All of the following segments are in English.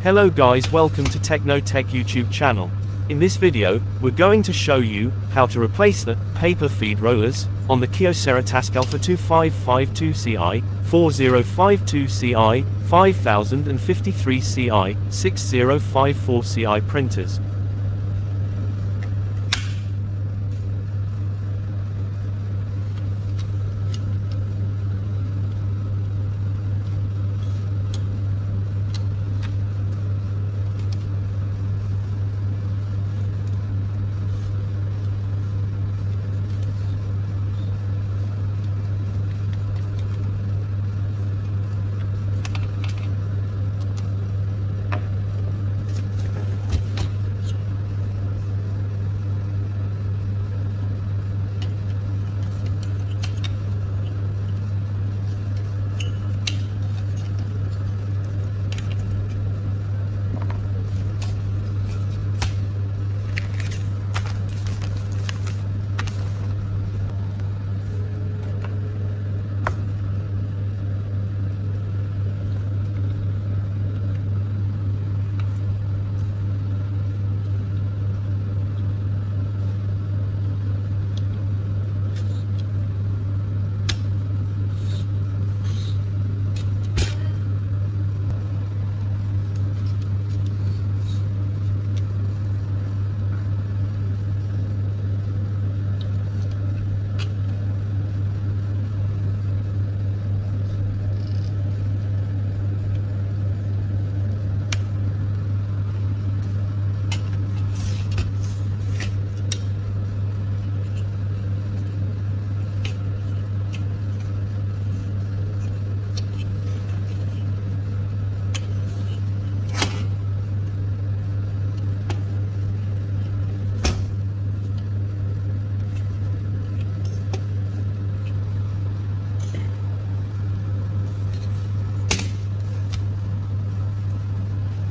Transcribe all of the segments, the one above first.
Hello guys, welcome to Techno Tech YouTube channel. In this video, we're going to show you how to replace the paper feed rollers on the Kyocera TASKalfa 2552ci, 4052ci, 5053ci, 6054ci printers.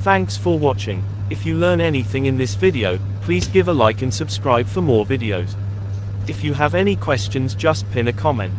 Thanks for watching. If you learn anything in this video, please give a like and subscribe for more videos. If you have any questions, just pin a comment.